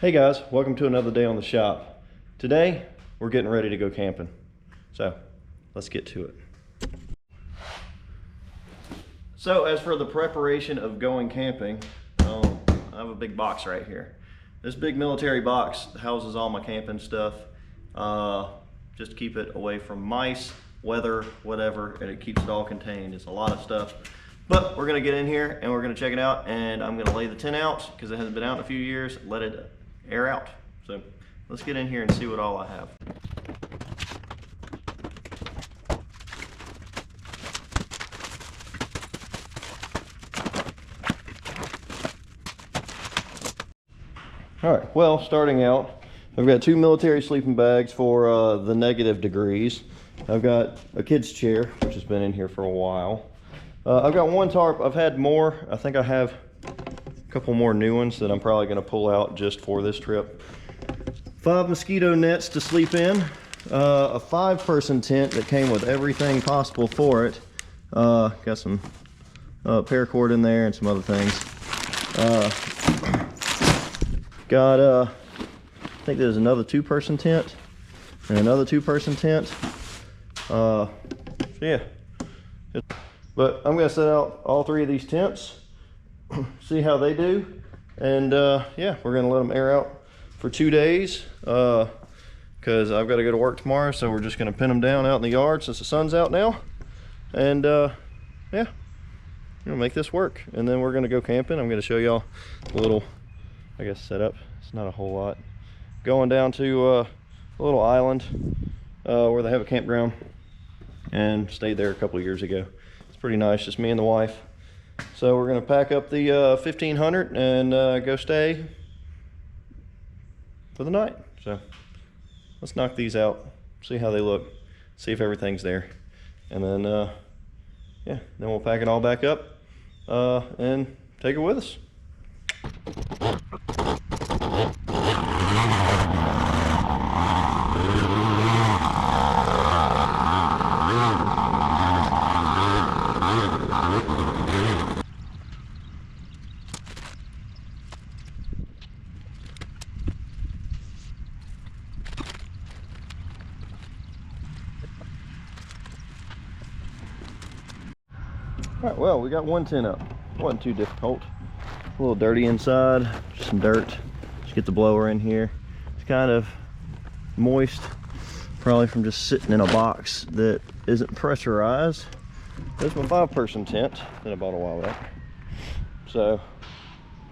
Hey guys, welcome to another day on the shop. Today, we're getting ready to go camping. So, let's get to it. So, as for the preparation of going camping, I have a big box right here. This big military box houses all my camping stuff. Just to keep it away from mice, weather, whatever, and it keeps it all contained. It's a lot of stuff. But we're gonna get in here and we're gonna check it out, and I'm gonna lay the tent out because it hasn't been out in a few years, let it air out. So let's get in here and see what all I have. All right, well, starting out, I've got 2 military sleeping bags for the negative degrees. I've got a kid's chair, which has been in here for a while. I've got 1 tarp. I've had more. I think I have a couple more new ones that I'm probably going to pull out just for this trip. 5 mosquito nets to sleep in. A 5-person tent that came with everything possible for it. Got some paracord in there and some other things. Got I think there's another 2-person tent and another 2-person tent. So yeah. But I'm going to set out all 3 of these tents, see how they do, and yeah, we're going to let them air out for 2 days because I've got to go to work tomorrow, so we're just going to pin them down out in the yard since the sun's out now. And yeah, we're going to make this work, and then we're going to go camping. I'm going to show y'all a little, I guess, setup. It's not a whole lot. Going down to a little island where they have a campground, and stayed there a couple of years ago. Pretty nice, just me and the wife. So we're gonna pack up the 1500 and go stay for the night. So let's knock these out, see how they look, see if everything's there, and then yeah, then we'll pack it all back up and take it with us. All right, well, we got 1 tent up. Wasn't too difficult. A little dirty inside, just some dirt. Just get the blower in here. It's kind of moist, probably from just sitting in a box that isn't pressurized. There's my 5-person tent that I bought a while back. So,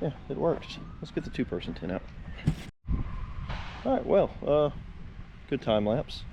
yeah, it works. Let's get the 2-person tent out. All right, well, good time lapse.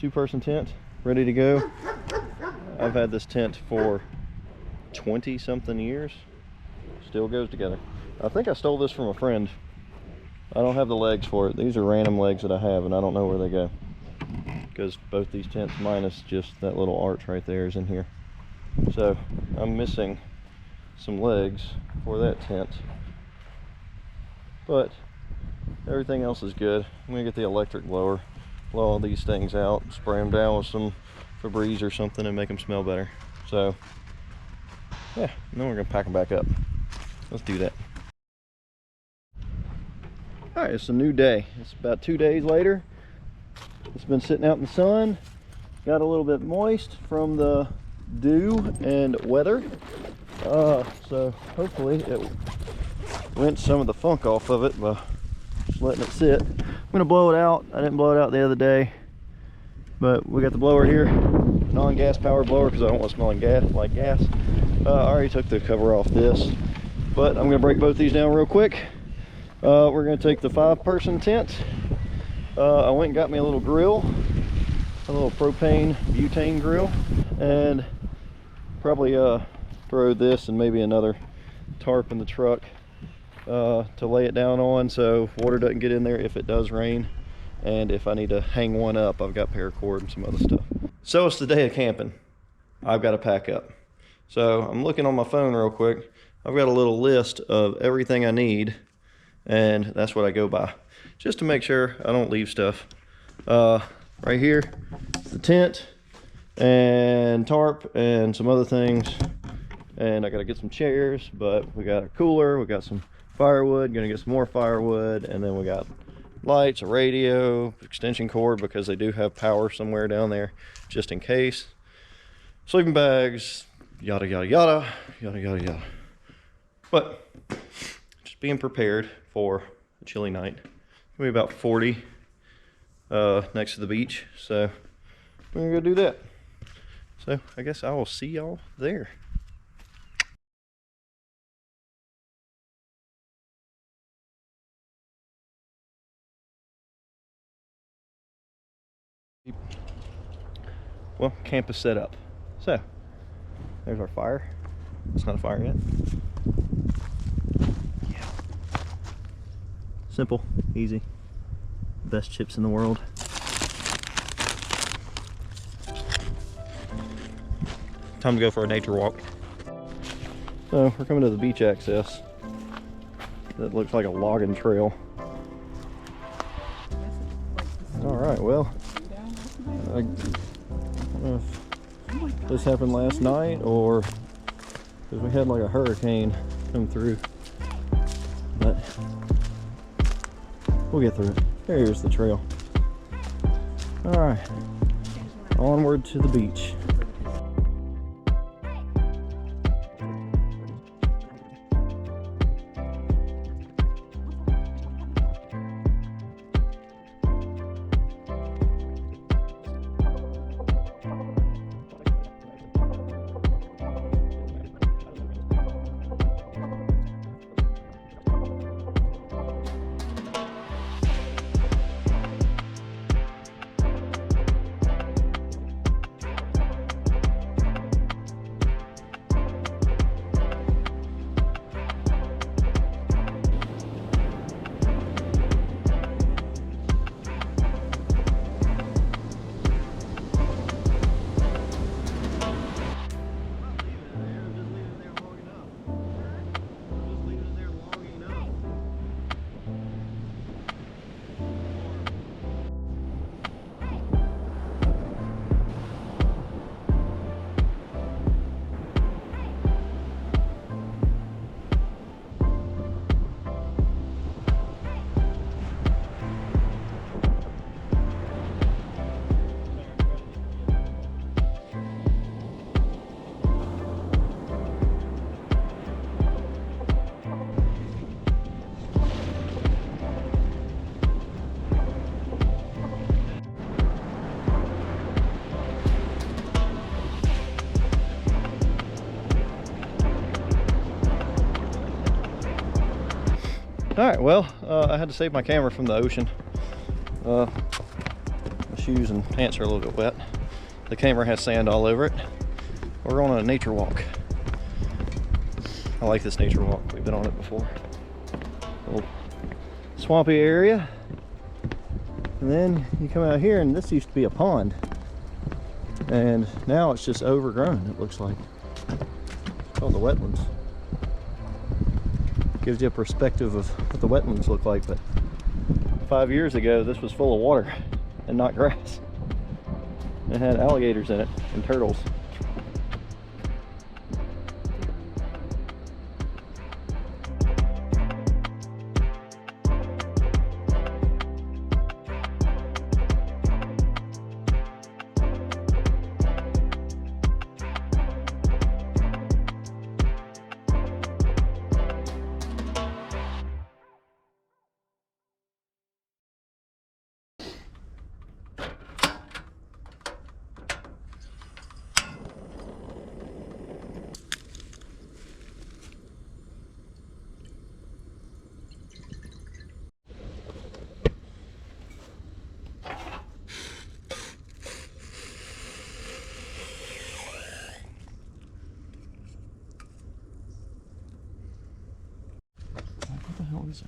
2-person tent, ready to go. I've had this tent for 20-something years. Still goes together. I think I stole this from a friend. I don't have the legs for it. These are random legs that I have, and I don't know where they go, because both these tents, minus just that little arch right there, is in here. So I'm missing some legs for that tent, but everything else is good. I'm gonna get the electric blower, blow all these things out, spray them down with some Febreze or something, and make them smell better. So yeah, and then we're gonna pack them back up. Let's do that. All right, it's a new day. It's about 2 days later. It's been sitting out in the sun. Got a little bit moist from the dew and weather. So hopefully it rinsed some of the funk off of it by just letting it sit. I'm gonna blow it out. I didn't blow it out the other day, but we got the blower here, non-gas powered blower, because I don't want to smell like gas. I already took the cover off this, but I'm gonna break both these down real quick. We're gonna take the 5-person tent. I went and got me a little grill, a little propane butane grill, and probably throw this and maybe another tarp in the truck to lay it down on so water doesn't get in there if it does rain. And if I need to hang one up, I've got paracord and some other stuff. So it's the day of camping. I've got to pack up. So I'm looking on my phone real quick. I've got a little list of everything I need, and that's what I go by, just to make sure I don't leave stuff. Right here, the tent and tarp and some other things. And I gotta get some chairs, but we got a cooler, we got some firewood, gonna get some more firewood, and then we got lights, a radio, extension cord because they do have power somewhere down there just in case. Sleeping bags, yada yada yada, yada yada yada. But just being prepared for a chilly night. It's gonna be about 40 next to the beach, so we're gonna go do that. So I guess I will see y'all there. Well, camp is set up. So there's our fire. It's not a fire yet. Yeah. Simple, easy. Best chips in the world. Time to go for a nature walk. So we're coming to the beach access. That looks like a logging trail. All right, well, I don't know if this happened last night or because we had like a hurricane come through, but we'll get through it. There's the trail. All right, onward to the beach. All right, well, I had to save my camera from the ocean. My shoes and pants are a little bit wet. The camera has sand all over it. We're on a nature walk. I like this nature walk. We've been on it before. A little swampy area. And then you come out here and this used to be a pond. And now it's just overgrown, it looks like. It's called the wetlands. Gives you a perspective of what the wetlands look like, but 5 years ago this was full of water and not grass. It had alligators in it and turtles. What the hell is it?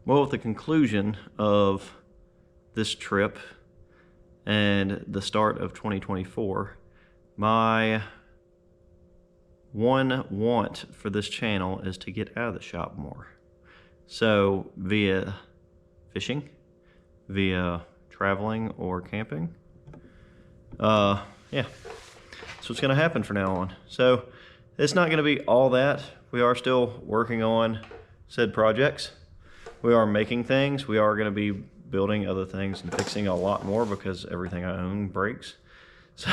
Well, with the conclusion of this trip and the start of 2024, my one want for this channel is to get out of the shop more. So via fishing, via traveling or camping, yeah, that's what's gonna happen from now on. So it's not gonna be all that. We are still working on said projects. We are making things. We are gonna be building other things and fixing a lot more because everything I own breaks. So,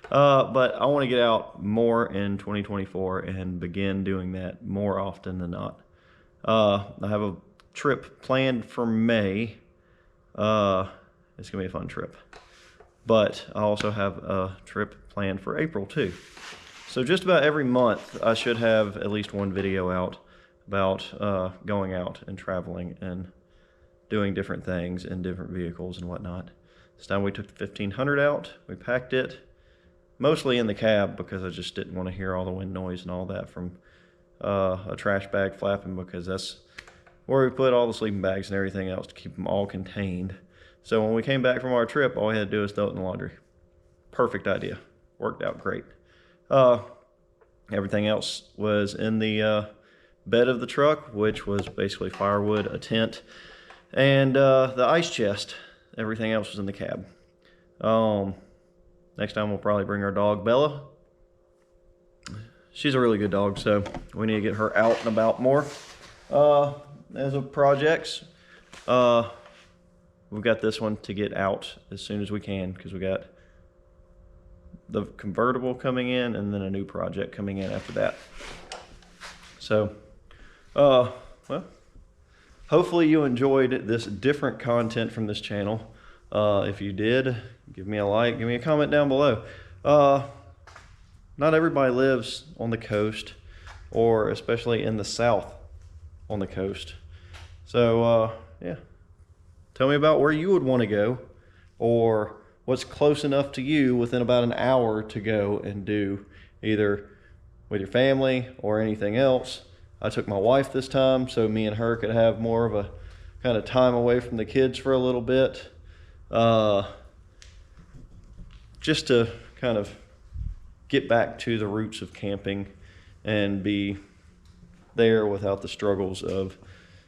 but I wanna get out more in 2024 and begin doing that more often than not. I have a trip planned for May. It's gonna be a fun trip. But I also have a trip planned for April too. So just about every month I should have at least one video out about going out and traveling and doing different things in different vehicles and whatnot. This time we took the 1500 out, we packed it, mostly in the cab because I just didn't want to hear all the wind noise and all that from a trash bag flapping, because that's where we put all the sleeping bags and everything else to keep them all contained. So when we came back from our trip, all we had to do was throw it in the laundry. Perfect idea. Worked out great. Everything else was in the bed of the truck, which was basically firewood, a tent, and the ice chest. Everything else was in the cab. Next time we'll probably bring our dog, Bella. She's a really good dog, so we need to get her out and about more. As of projects, we've got this one to get out as soon as we can, because we got the convertible coming in and then a new project coming in after that. So, well, hopefully you enjoyed this different content from this channel. If you did, give me a like, give me a comment down below. Not everybody lives on the coast, or especially in the South on the coast. So, yeah. Tell me about where you would want to go, or what's close enough to you within about an hour to go and do, either with your family or anything else. I took my wife this time so me and her could have more of a kind of time away from the kids for a little bit. Just to kind of get back to the roots of camping and be there without the struggles of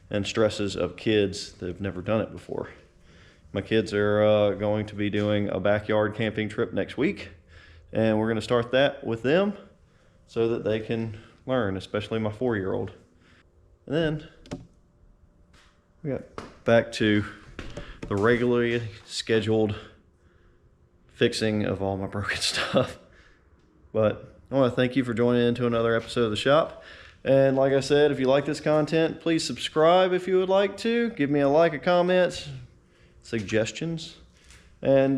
and stresses of kids that have never done it before. My kids are going to be doing a backyard camping trip next week, and we're going to start that with them so that they can learn, especially my 4-year-old. And then we got back to the regularly scheduled fixing of all my broken stuff. But I want to thank you for joining into another episode of The Shop. And like I said, if you like this content, please subscribe if you would like to. Give me a like, a comment, suggestions, and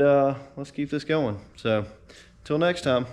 let's keep this going. So, until next time.